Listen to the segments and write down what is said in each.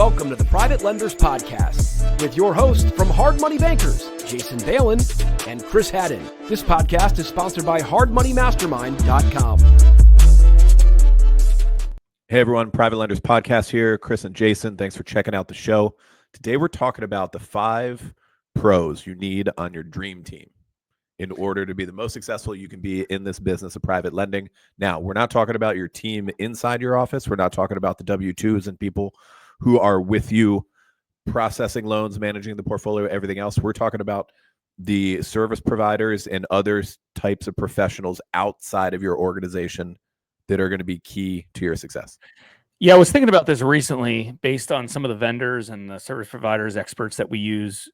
Welcome to the Private Lenders Podcast with your hosts from Hard Money Bankers, Jason Balan and Chris Haddon. This podcast is sponsored by hardmoneymastermind.com. Hey everyone, Private Lenders Podcast here. Chris and Jason, thanks for checking out the show. Today we're talking about the 5 pros you need on your dream team in order to be the most successful you can be in this business of private lending. Now, we're not talking about your team inside your office. We're not talking about the W-2s and people who are with you processing loans, managing the portfolio, everything else. We're talking about the service providers and other types of professionals outside of your organization that are going to be key to your success. Yeah, I was thinking about this recently based on some of the vendors and the service providers, experts that we use,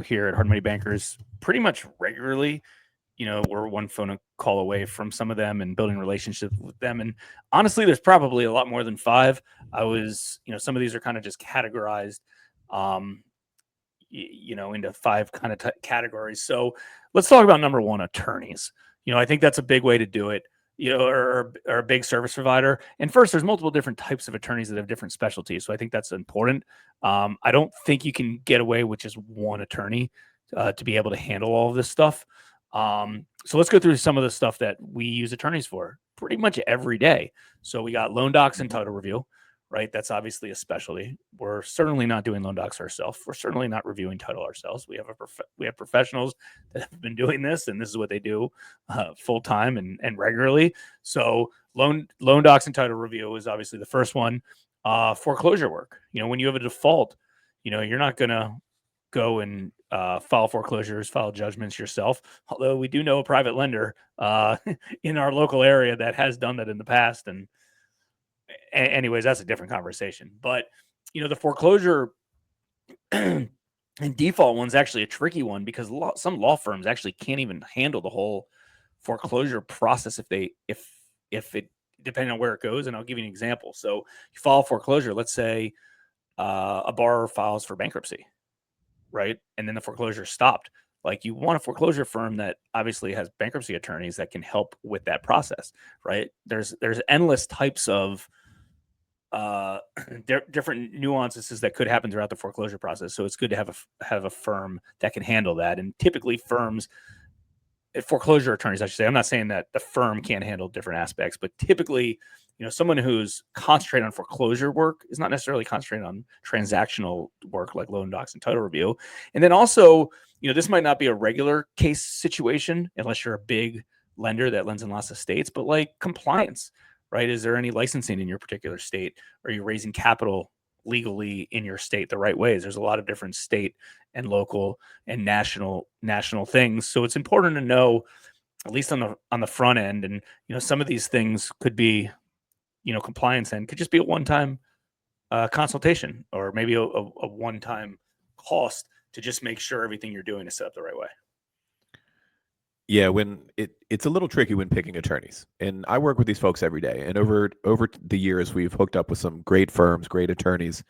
here at Hard Money Bankers pretty much regularly. We're one phone call away from some of them and building relationships with them. And honestly, there's probably a lot more than 5. Some of these are kind of just categorized, into 5 kind of categories. So let's talk about number 1, attorneys. I think that's a big way to do it. Or a big service provider. And first, there's multiple different types of attorneys that have different specialties. So I think that's important. I don't think you can get away with just one attorney to be able to handle all of this stuff. So let's go through some of the stuff that we use attorneys for pretty much every day. So we got loan docs and title review, right? That's obviously a specialty. We're certainly not doing loan docs ourselves. We're certainly not reviewing title ourselves. We have professionals that have been doing this, and this is what they do full time and regularly. So loan docs and title review is obviously the first one. Foreclosure work. When you have a default, you're not going to go and file foreclosures, file judgments yourself. Although we do know a private lender in our local area that has done that in the past. And anyways, that's a different conversation. But, the foreclosure and default one's actually a tricky one because some law firms actually can't even handle the whole foreclosure process if it depending on where it goes. And I'll give you an example. So you file foreclosure, let's say a borrower files for bankruptcy, right? And then the foreclosure stopped. Like, you want a foreclosure firm that obviously has bankruptcy attorneys that can help with that process, right? There's endless types of different nuances that could happen throughout the foreclosure process. So it's good to have a firm that can handle that. And typically foreclosure attorneys, I should say, I'm not saying that the firm can't handle different aspects, but typically, someone who's concentrated on foreclosure work is not necessarily concentrated on transactional work like loan docs and title review. And then also, this might not be a regular case situation unless you're a big lender that lends in lots of states, but like compliance, right? Is there any licensing in your particular state? Are you raising capital legally in your state the right ways? There's a lot of different state and local and national things. So it's important to know, at least on the front end. And, some of these things could be, compliance end could just be a one-time consultation, or maybe a one-time cost to just make sure everything you're doing is set up the right way. Yeah, when it's a little tricky when picking attorneys. And I work with these folks every day. And over the years, we've hooked up with some great firms, great attorneys,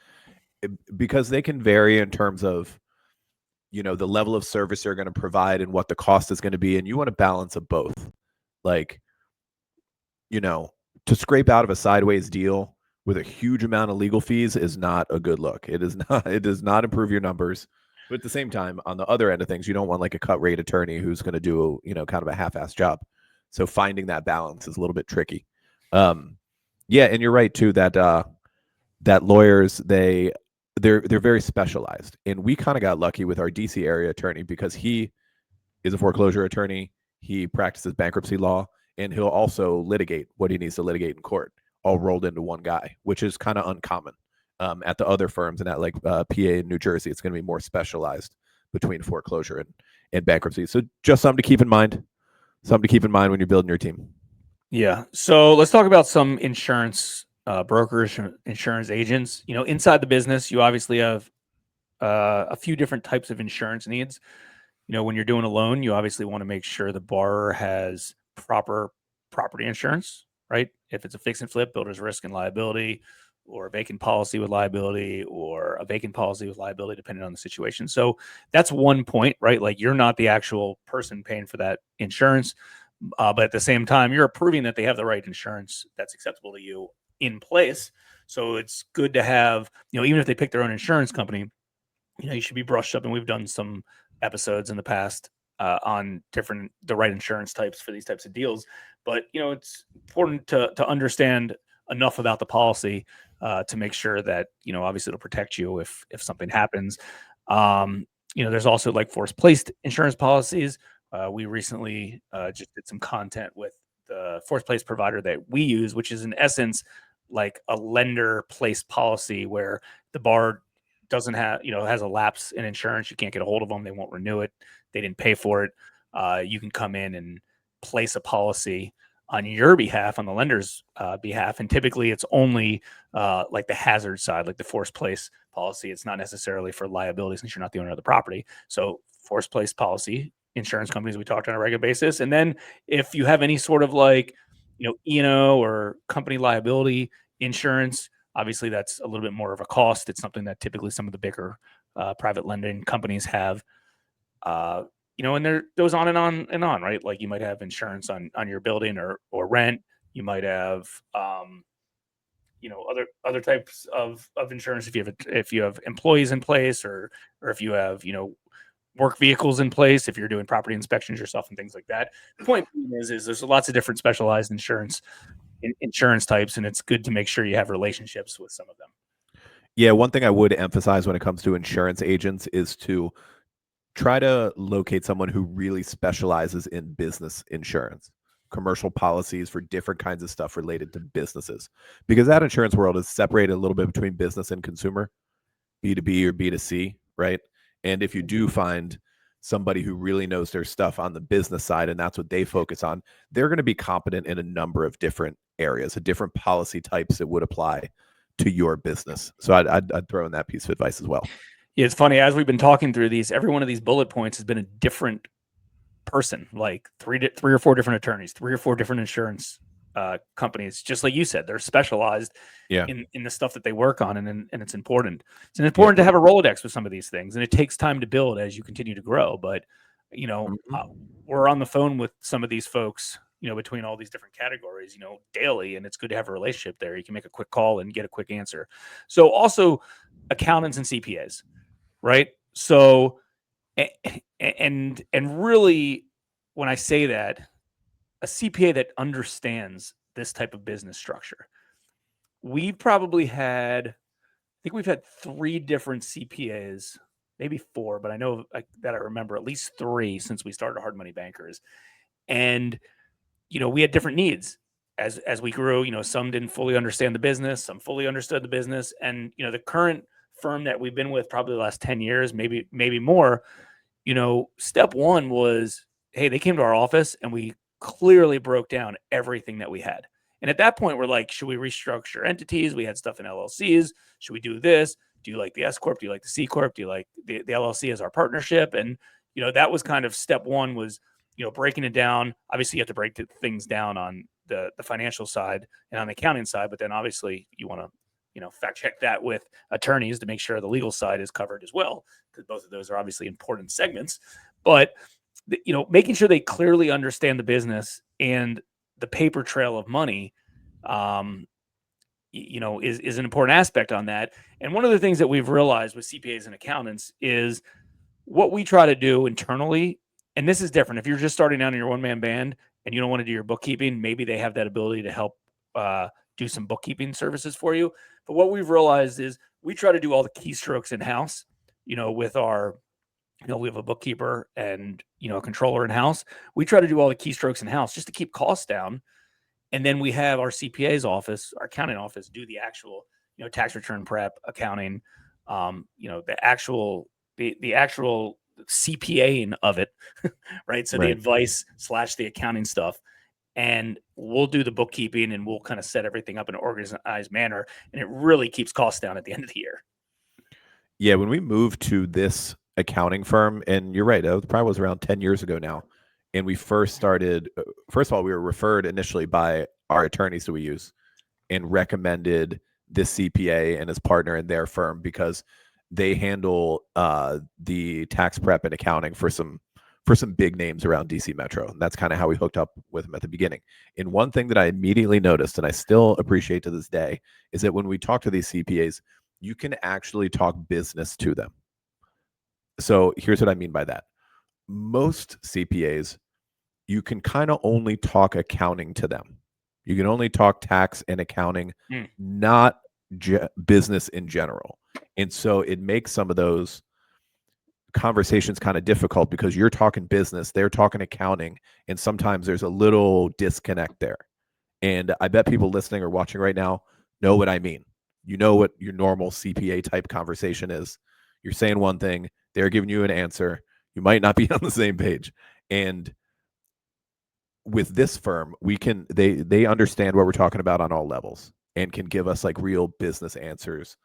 because they can vary in terms of, the level of service they're going to provide and what the cost is going to be. And you want a balance of both. Like, to scrape out of a sideways deal with a huge amount of legal fees is not a good look. It does not improve your numbers. But at the same time, on the other end of things, you don't want like a cut rate attorney who's going to do, kind of a half-assed job. So finding that balance is a little bit tricky. Yeah, and you're right too that lawyers they're very specialized, and we kind of got lucky with our DC area attorney because he is a foreclosure attorney. He practices bankruptcy law, and he'll also litigate what he needs to litigate in court, all rolled into one guy, which is kind of uncommon. At the other firms and at like PA in New Jersey, it's going to be more specialized between foreclosure and bankruptcy. So just something to keep in mind. Something to keep in mind when you're building your team. Yeah. So let's talk about some insurance brokers, insurance agents. Inside the business, you obviously have a few different types of insurance needs. When you're doing a loan, you obviously want to make sure the borrower has proper property insurance, right? If it's a fix and flip, builder's risk and liability, or a vacant policy with liability, or a vacant policy with liability, depending on the situation. So that's one point, right? Like, you're not the actual person paying for that insurance, but at the same time, you're approving that they have the right insurance that's acceptable to you in place. So it's good to have, even if they pick their own insurance company, you should be brushed up. And we've done some episodes in the past on the right insurance types for these types of deals. But, it's important to understand enough about the policy to make sure that, obviously it'll protect you if something happens. There's also like forced placed insurance policies. We recently just did some content with the forced place provider that we use, which is in essence like a lender placed policy where the bar doesn't have, has a lapse in insurance. You can't get a hold of them. They won't renew it. They didn't pay for it. You can come in and place a policy on your behalf, on the lender's behalf. And typically it's only like the hazard side, like the forced place policy. It's not necessarily for liability since you're not the owner of the property. So forced place policy, insurance companies we talk to on a regular basis. And then if you have any sort of like, E&O or company liability insurance, obviously that's a little bit more of a cost. It's something that typically some of the bigger private lending companies have. And there goes on and on and on, right? Like you might have insurance on your building or rent. You might have, other types of insurance if you have employees in place or if you have, work vehicles in place, if you're doing property inspections yourself and things like that. The point is there's lots of different specialized insurance types, and it's good to make sure you have relationships with some of them. Yeah, one thing I would emphasize when it comes to insurance agents is to try to locate someone who really specializes in business insurance, commercial policies for different kinds of stuff related to businesses, because that insurance world is separated a little bit between business and consumer, B2B or B2C, right? And if you do find somebody who really knows their stuff on the business side and that's what they focus on, they're going to be competent in a number of different areas, of different policy types that would apply to your business. So I'd throw in that piece of advice as well. Yeah, it's funny, as we've been talking through these, every one of these bullet points has been a different person, like three or four different attorneys, 3 or 4 different insurance companies. Just like you said, they're specialized in the stuff that they work on, and it's important. It's important to have a Rolodex with some of these things, and it takes time to build as you continue to grow. But we're on the phone with some of these folks, between all these different categories, daily, and it's good to have a relationship there. You can make a quick call and get a quick answer. So also accountants and CPAs, right? So and really, when I say that, a CPA that understands this type of business structure, we've had 3 different CPAs, maybe 4, but I know that I remember at least 3 since we started Hard Money Bankers. And, we had different needs as we grew. Some didn't fully understand the business, some fully understood the business. And, the current firm that we've been with probably the last 10 years, maybe more, step one was, hey, they came to our office and we clearly broke down everything that we had. And at that point, we're like, should we restructure entities? We had stuff in LLCs. Should we do this? Do you like the S Corp? Do you like the C Corp? Do you like the LLC as our partnership? And, that was kind of step one, was, breaking it down. Obviously, you have to break things down on the financial side and on the accounting side. But then obviously you want to, fact check that with attorneys to make sure the legal side is covered as well, because both of those are obviously important segments. But, making sure they clearly understand the business and the paper trail of money, is an important aspect on that. And one of the things that we've realized with CPAs and accountants is what we try to do internally. And this is different. If you're just starting out in your one-man band and you don't want to do your bookkeeping, maybe they have that ability to help do some bookkeeping services for you. But what we've realized is we try to do all the keystrokes in-house, with our, we have a bookkeeper and, a controller in-house. We try to do all the keystrokes in-house just to keep costs down. And then we have our CPA's office, our accounting office, do the actual, tax return prep, accounting, the actual CPAing of it, right? So the advice / the accounting stuff. And we'll do the bookkeeping and we'll kind of set everything up in an organized manner. And it really keeps costs down at the end of the year. Yeah, when we moved to this accounting firm, and you're right, it probably was around 10 years ago now. And we first started, first of all, we were referred initially by our attorneys that we use and recommended this CPA and his partner in their firm because they handle the tax prep and accounting for some for some big names around DC Metro. And that's kind of how we hooked up with them at the beginning. And one thing that I immediately noticed, and I still appreciate to this day, is that when we talk to these CPAs, you can actually talk business to them. So here's what I mean by that. Most CPAs, you can kind of only talk accounting to them. You can only talk tax and accounting, not business in general. And so it makes some of those conversations kind of difficult because you're talking business, they're talking accounting, and sometimes there's a little disconnect there. And I bet people listening or watching right now know what I mean. You know what your normal CPA type conversation is. You're saying one thing, they're giving you an answer. You might not be on the same page. And with this firm, they understand what we're talking about on all levels and can give us like real business answers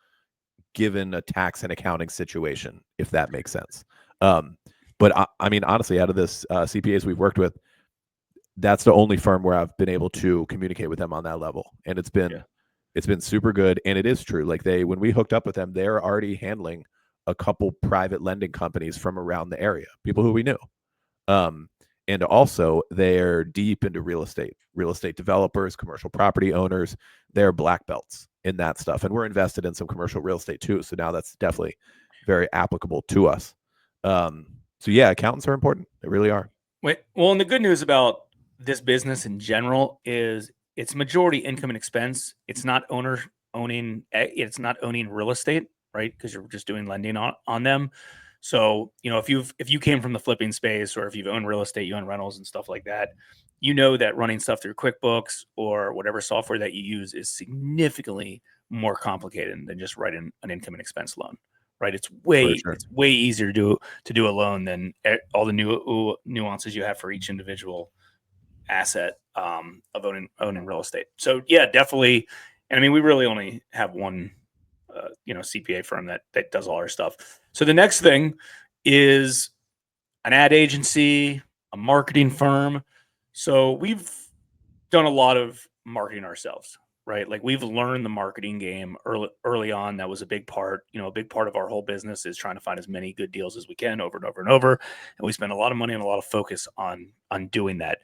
given a tax and accounting situation, if that makes sense. But I mean, honestly, out of this CPAs we've worked with, that's the only firm where I've been able to communicate with them on that level. And it's been super good. And it is true. Like when we hooked up with them, they're already handling a couple private lending companies from around the area, people who we knew. And also they're deep into real estate developers, commercial property owners. They're black belts in that stuff. And we're invested in some commercial real estate too. So now that's definitely very applicable to us. So yeah, accountants are important. They really are. Well, and the good news about this business in general is it's majority income and expense. It's not owning real estate, right? Because you're just doing lending on them. So, if you came from the flipping space, or if you've owned real estate, you own rentals and stuff like that, that running stuff through QuickBooks or whatever software that you use is significantly more complicated than just writing an income and expense loan, right? It's way easier to do a loan than all the nuances you have for each individual asset of owning real estate. So yeah, definitely. And I mean, we really only have one CPA firm that does all our stuff. So the next thing is an ad agency, a marketing firm. So we've done a lot of marketing ourselves, right? Like we've learned the marketing game early on. That was a big part. A big part of our whole business is trying to find as many good deals as we can over and over and over. And we spend a lot of money and a lot of focus on doing that.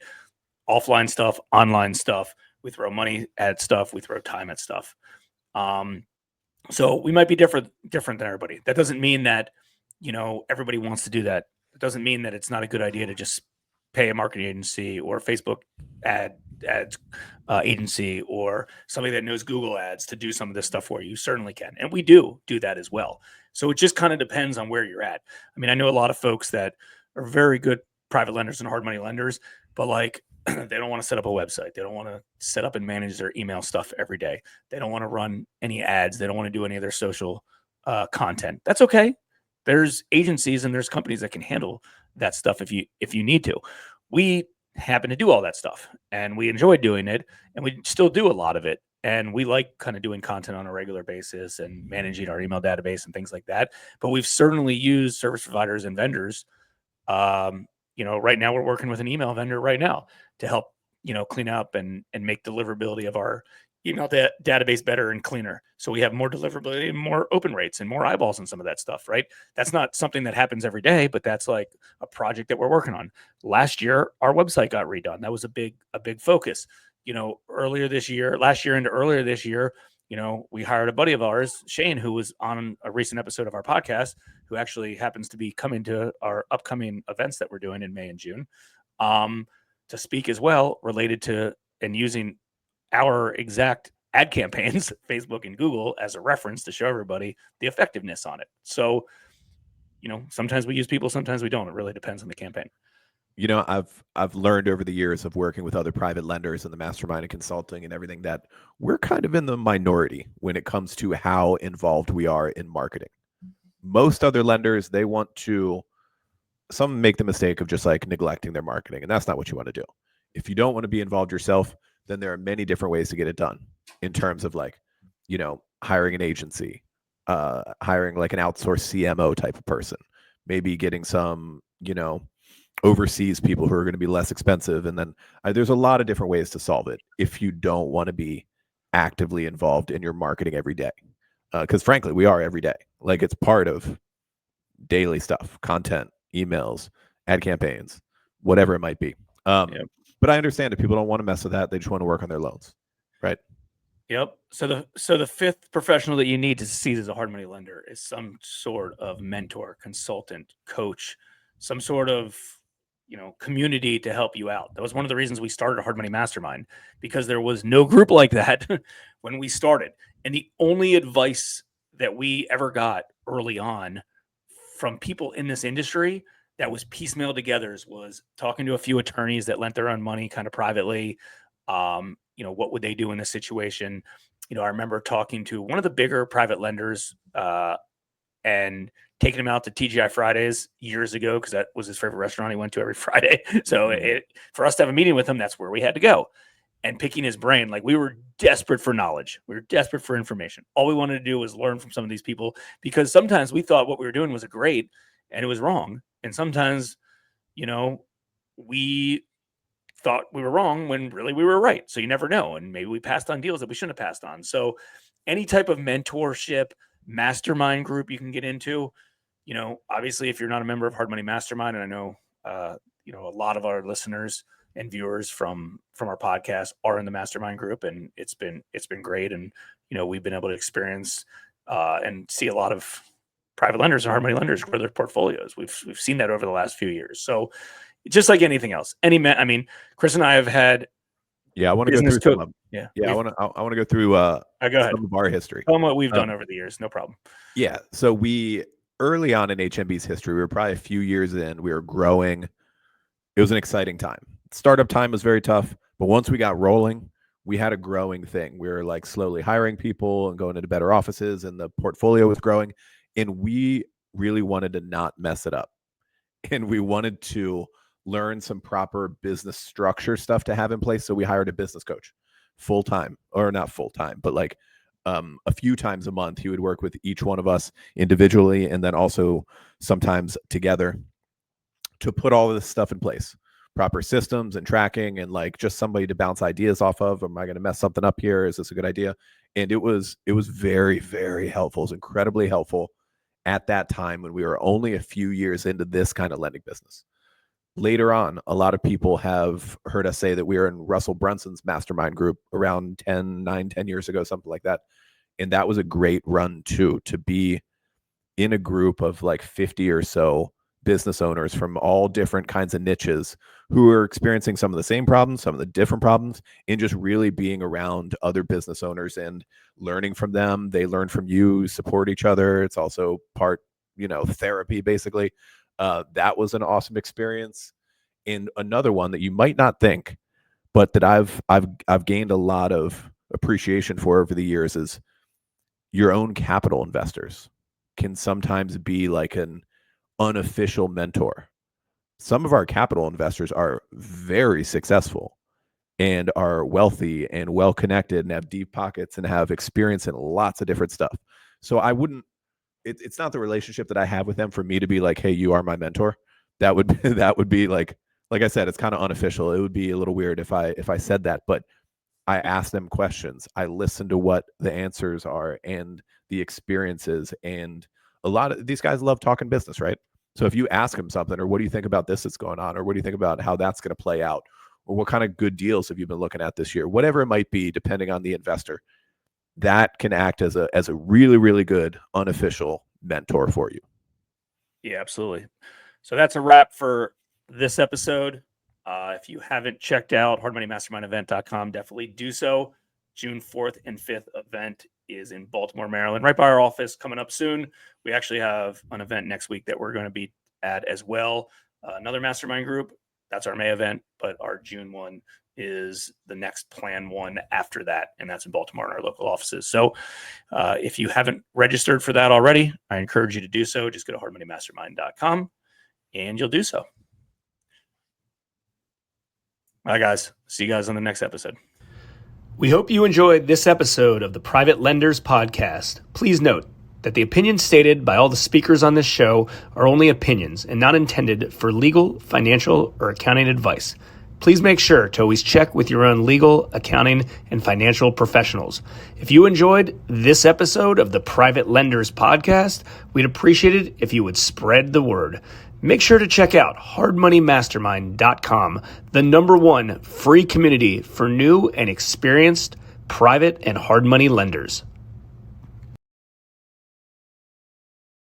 Offline stuff, online stuff. We throw money at stuff. We throw time at stuff. So we might be different than everybody. That doesn't mean that, everybody wants to do that. It doesn't mean that it's not a good idea to just pay a marketing agency or Facebook ads agency or somebody that knows Google ads to do some of this stuff for you. You certainly can. And we do that as well. So it just kind of depends on where you're at. I mean, I know a lot of folks that are very good private lenders and hard money lenders, but like, they don't want to set up a website. They don't want to set up and manage their email stuff every day. They don't want to run any ads. They don't want to do any of their social content. That's okay. There's agencies and there's companies that can handle that stuff if you need to. We happen to do all that stuff and we enjoy doing it, and we still do a lot of it. And we like kind of doing content on a regular basis and managing our email database and things like that. But we've certainly used service providers and vendors. Right now we're working with an email vendor right now to help, clean up and make deliverability of our email database better and cleaner. So we have more deliverability and more open rates and more eyeballs and some of that stuff, right? That's not something that happens every day, but that's like a project that we're working on. Last year, our website got redone. That was a big focus. Last year into earlier this year, we hired a buddy of ours, Shane, who was on a recent episode of our podcast, who actually happens to be coming to our upcoming events that we're doing in May and June, to speak as well, related to and using our exact ad campaigns, Facebook and Google, as a reference to show everybody the effectiveness on it. So, sometimes we use people, sometimes we don't. It really depends on the campaign. I've learned over the years of working with other private lenders and the Mastermind and consulting and everything that we're kind of in the minority when it comes to how involved we are in marketing. Most other lenders, some make the mistake of just like neglecting their marketing, and that's not what you want to do. If you don't want to be involved yourself, then there are many different ways to get it done in terms of like, hiring an agency, hiring like an outsourced CMO type of person, maybe getting some, overseas people who are going to be less expensive. And then there's a lot of different ways to solve it if you don't want to be actively involved in your marketing every day. Because frankly, we are every day. Like it's part of daily stuff, content, emails, ad campaigns, whatever it might be. Yep. But I understand if people don't want to mess with that, they just want to work on their loans, right? Yep. So the fifth professional that you need to succeed as a hard money lender is some sort of mentor, consultant, coach, some sort of community to help you out. That was one of the reasons we started a Hard Money Mastermind, because there was no group like that when we started. And the only advice that we ever got early on from people in this industry that was piecemeal together was talking to a few attorneys that lent their own money kind of privately. What would they do in this situation? I remember talking to one of the bigger private lenders and taking him out to TGI Fridays years ago, because that was his favorite restaurant he went to every Friday. So for us to have a meeting with him, that's where we had to go. And picking his brain, like, we were desperate for knowledge. We were desperate for information. All we wanted to do was learn from some of these people, because sometimes we thought what we were doing was great and it was wrong. And sometimes, we thought we were wrong when really we were right. So you never know. And maybe we passed on deals that we shouldn't have passed on. So any type of mentorship, mastermind group you can get into, obviously if you're not a member of Hard Money Mastermind, and I know, a lot of our listeners and viewers from our podcast are in the mastermind group, and it's been great. And, we've been able to experience and see a lot of private lenders and hard money lenders grow their portfolios. We've seen that over the last few years. So just like anything else, Chris and I have had. Yeah, I want to go through some of them. Yeah. I want to go through go ahead. some of our history. Tell them what we've done over the years. No problem. Yeah. So we, early on in HMB's history, we were probably a few years in, we were growing. It was an exciting time. Startup time was very tough, but once we got rolling, we had a growing thing. We were like slowly hiring people and going into better offices, and the portfolio was growing, and we really wanted to not mess it up. And we wanted to learn some proper business structure stuff to have in place. So we hired a business coach full-time, or not full-time, but like a few times a month. He would work with each one of us individually, and then also sometimes together, to put all of this stuff in place, proper systems and tracking, and like just somebody to bounce ideas off of. Am I going to mess something up here? Is this a good idea? And it was very, very helpful. It was incredibly helpful at that time when we were only a few years into this kind of lending business. Later on, a lot of people have heard us say that we were in Russell Brunson's mastermind group around 10 years ago, something like that. And that was a great run too, to be in a group of like 50 or so business owners from all different kinds of niches who are experiencing some of the same problems, some of the different problems, and just really being around other business owners and learning from them. They learn from you, support each other. It's also part, therapy, basically. That was an awesome experience. And another one that you might not think, but that I've gained a lot of appreciation for over the years, is your own capital investors can sometimes be like an unofficial mentor. Some of our capital investors are very successful and are wealthy and well connected and have deep pockets and have experience in lots of different stuff. So I wouldn't, it's not the relationship that I have with them for me to be like, hey, you are my mentor. That would be like I said, it's kind of unofficial. It would be a little weird if I said that, but I ask them questions. I listen to what the answers are and the experiences. And a lot of these guys love talking business, right? So if you ask them something, or what do you think about this that's going on? Or what do you think about how that's going to play out? Or what kind of good deals have you been looking at this year? Whatever it might be, depending on the investor, that can act as a really, really good unofficial mentor for you. Yeah, absolutely. So that's a wrap for this episode. If you haven't checked out hardmoneymastermindevent.com, definitely do so. June 4th and 5th event is in Baltimore, Maryland, right by our office, coming up soon. We actually have an event next week that we're going to be at as well. Another mastermind group. That's our May event, but our June one is the next plan one after that, and that's in Baltimore in our local offices. So if you haven't registered for that already, I encourage you to do so. Just go to hardmoneymastermind.com and you'll do so. All right, guys. See you guys on the next episode. We hope you enjoyed this episode of the Private Lenders Podcast. Please note that the opinions stated by all the speakers on this show are only opinions and not intended for legal, financial, or accounting advice. Please make sure to always check with your own legal, accounting, and financial professionals. If you enjoyed this episode of the Private Lenders Podcast, we'd appreciate it if you would spread the word. Make sure to check out hardmoneymastermind.com, the #1 free community for new and experienced private and hard money lenders.